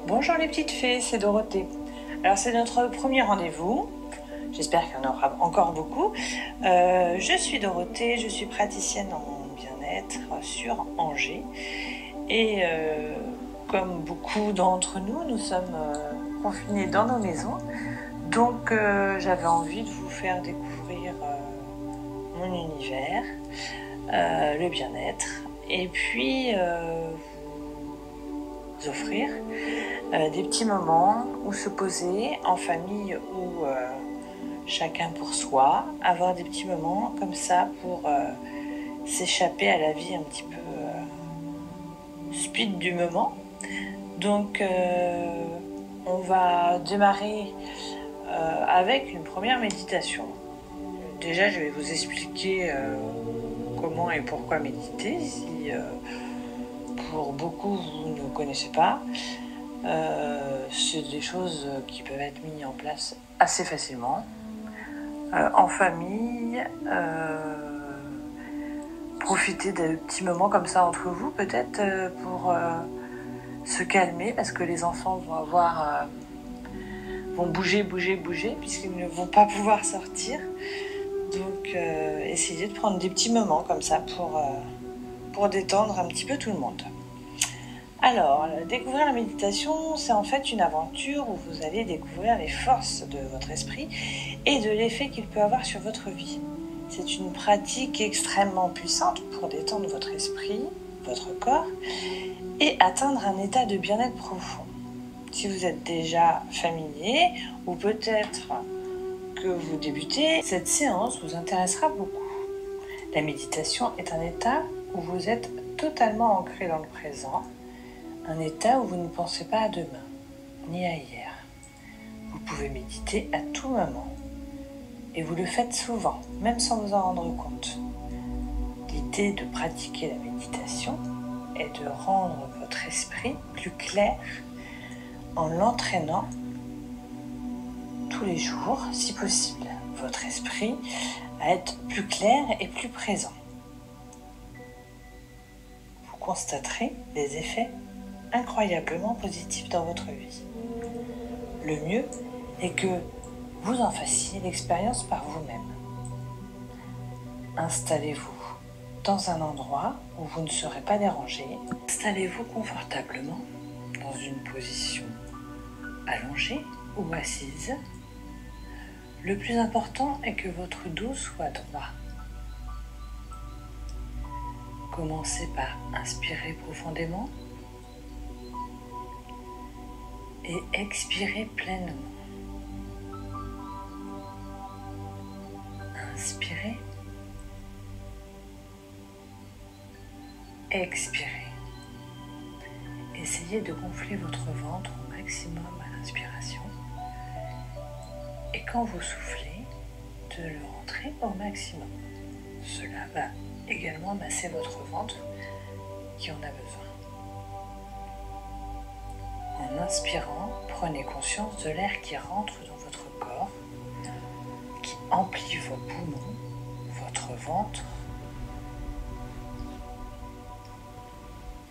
Bonjour les petites fées, c'est Dorothée. Alors c'est notre premier rendez-vous, j'espère qu'il y en aura encore beaucoup. Je suis Dorothée, je suis praticienne en bien-être sur Angers. Et comme beaucoup d'entre nous, nous sommes confinés dans nos maisons. Donc j'avais envie de vous faire découvrir mon univers, le bien-être. Et puis vous offrir des petits moments où se poser en famille ou chacun pour soi, avoir des petits moments comme ça pour s'échapper à la vie un petit peu speed du moment. Donc on va démarrer avec une première méditation. Déjà je vais vous expliquer comment et pourquoi méditer si pour beaucoup vous ne connaissez pas. C'est des choses qui peuvent être mises en place assez facilement en famille. Profitez de petits moments comme ça entre vous peut-être pour se calmer, parce que les enfants vont bouger puisqu'ils ne vont pas pouvoir sortir. Donc essayez de prendre des petits moments comme ça pour détendre un petit peu tout le monde. Alors, découvrir la méditation, c'est en fait une aventure où vous allez découvrir les forces de votre esprit et de l'effet qu'il peut avoir sur votre vie. C'est une pratique extrêmement puissante pour détendre votre esprit, votre corps et atteindre un état de bien-être profond. Si vous êtes déjà familier ou peut-être que vous débutez, cette séance vous intéressera beaucoup. La méditation est un état où vous êtes totalement ancré dans le présent, un état où vous ne pensez pas à demain, ni à hier. Vous pouvez méditer à tout moment. Et vous le faites souvent, même sans vous en rendre compte. L'idée de pratiquer la méditation est de rendre votre esprit plus clair en l'entraînant tous les jours, si possible, votre esprit à être plus clair et plus présent. Vous constaterez des effets incroyablement positif dans votre vie. Le mieux est que vous en fassiez l'expérience par vous-même. Installez-vous dans un endroit où vous ne serez pas dérangé. Installez-vous confortablement dans une position allongée ou assise. Le plus important est que votre dos soit droit. Commencez par inspirer profondément et expirez pleinement. Inspirez. Expirez. Essayez de gonfler votre ventre au maximum à l'inspiration. Et quand vous soufflez, de le rentrer au maximum. Cela va également masser votre ventre qui en a besoin. En inspirant, prenez conscience de l'air qui rentre dans votre corps, qui emplit vos poumons, votre ventre.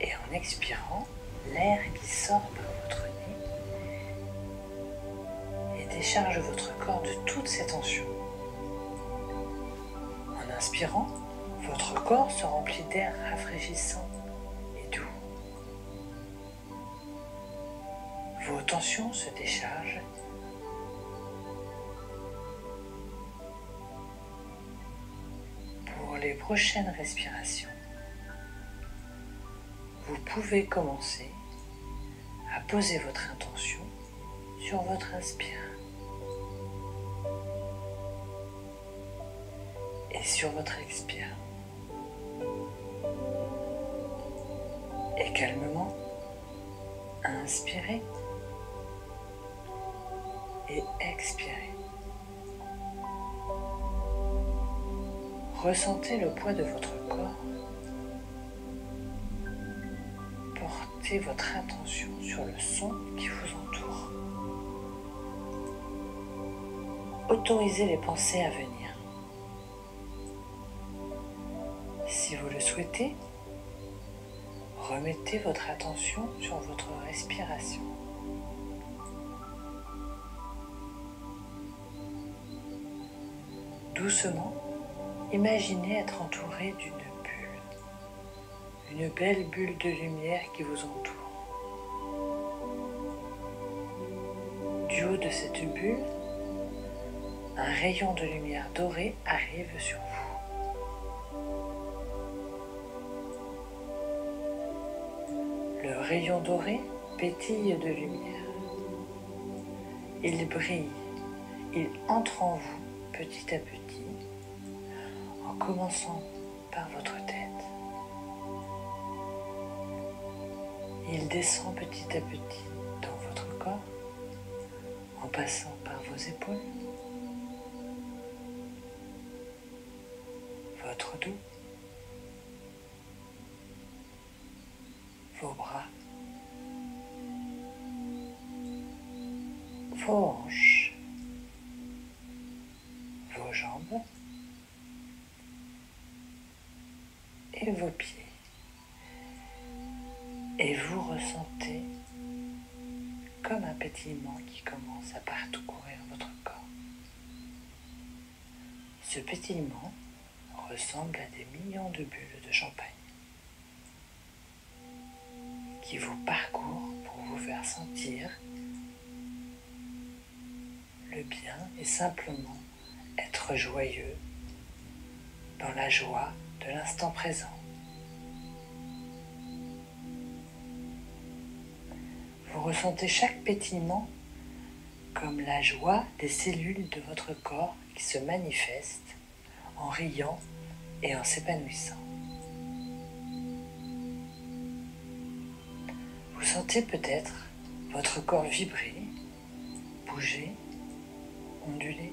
Et en expirant, l'air qui sort par votre nez et décharge votre corps de toutes ces tensions. En inspirant, votre corps se remplit d'air rafraîchissant et doux. Vos tensions se déchargent. Pour les prochaines respirations, vous pouvez commencer à poser votre intention sur votre inspire et sur votre expire. Et calmement, inspirez et expirez. Ressentez le poids de votre corps. Portez votre attention sur le son qui vous entoure. Autorisez les pensées à venir. Si vous le souhaitez, remettez votre attention sur votre respiration. Doucement, imaginez être entouré d'une bulle, une belle bulle de lumière qui vous entoure. Du haut de cette bulle, un rayon de lumière dorée arrive sur vous. Le rayon doré pétille de lumière. Il brille, il entre en vous petit à petit, en commençant par votre tête. Il descend petit à petit dans votre corps, en passant par vos épaules, votre dos, vos bras, vos hanches, vos jambes et vos pieds. Et vous ressentez comme un pétillement qui commence à parcourir votre corps. Ce pétillement ressemble à des millions de bulles de champagne qui vous parcourent pour vous faire sentir le bien et simplement être joyeux dans la joie de l'instant présent. Vous ressentez chaque pétillement comme la joie des cellules de votre corps qui se manifestent en riant et en s'épanouissant. Vous sentez peut-être votre corps vibrer, bouger, onduler,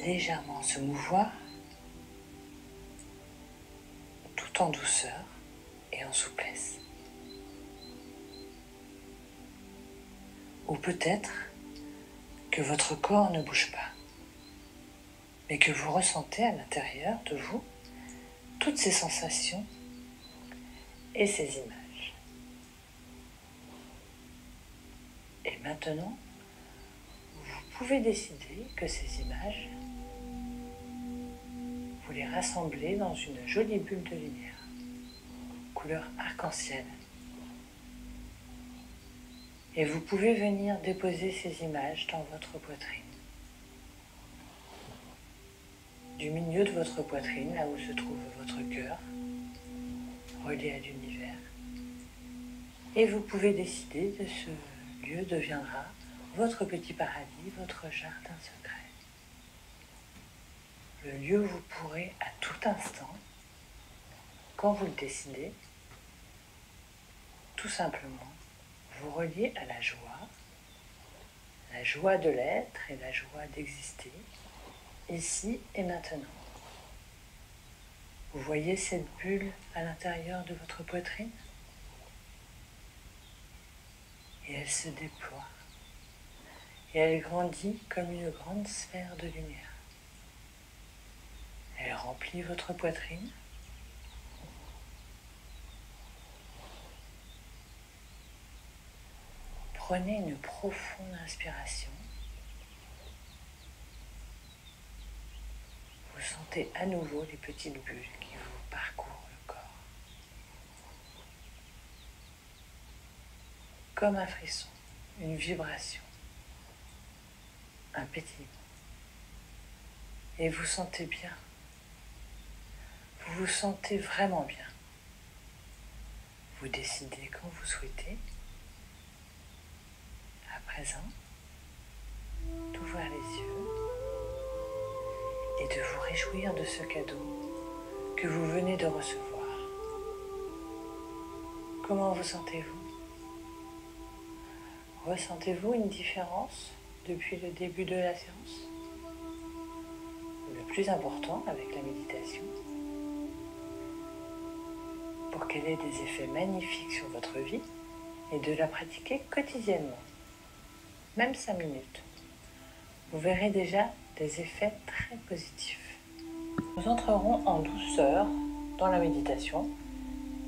légèrement se mouvoir, tout en douceur et en souplesse. Ou peut-être que votre corps ne bouge pas, mais que vous ressentez à l'intérieur de vous toutes ces sensations et ces images. Et maintenant, vous pouvez décider que ces images, vous les rassemblez dans une jolie bulle de lumière, couleur arc-en-ciel. Et vous pouvez venir déposer ces images dans votre poitrine. Du milieu de votre poitrine, là où se trouve votre cœur, relié à l'univers. Et vous pouvez décider que ce lieu deviendra votre petit paradis, votre jardin secret. Le lieu où vous pourrez à tout instant, quand vous le décidez, tout simplement vous relier à la joie de l'être et la joie d'exister, ici et maintenant. Vous voyez cette bulle à l'intérieur de votre poitrine? Et elle se déploie. Et elle grandit comme une grande sphère de lumière. Elle remplit votre poitrine. Prenez une profonde inspiration. Vous sentez à nouveau les petites bulles qui vous parcourent le corps. Comme un frisson, une vibration, un pétillement. Et vous sentez bien. Vous vous sentez vraiment bien. Vous décidez quand vous souhaitez, à présent, d'ouvrir les yeux et de vous réjouir de ce cadeau que vous venez de recevoir. Comment vous sentez-vous? Ressentez-vous une différence depuis le début de la séance? Le plus important avec la méditation, pour qu'elle ait des effets magnifiques sur votre vie, et de la pratiquer quotidiennement, même 5 minutes. Vous verrez déjà des effets très positifs. Nous entrerons en douceur dans la méditation,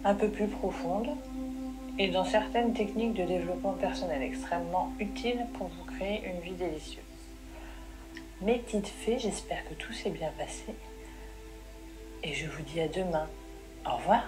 un peu plus profonde, et dans certaines techniques de développement personnel extrêmement utiles pour vous créer une vie délicieuse. mes petites fées, j'espère que tout s'est bien passé. Et je vous dis à demain. Au revoir.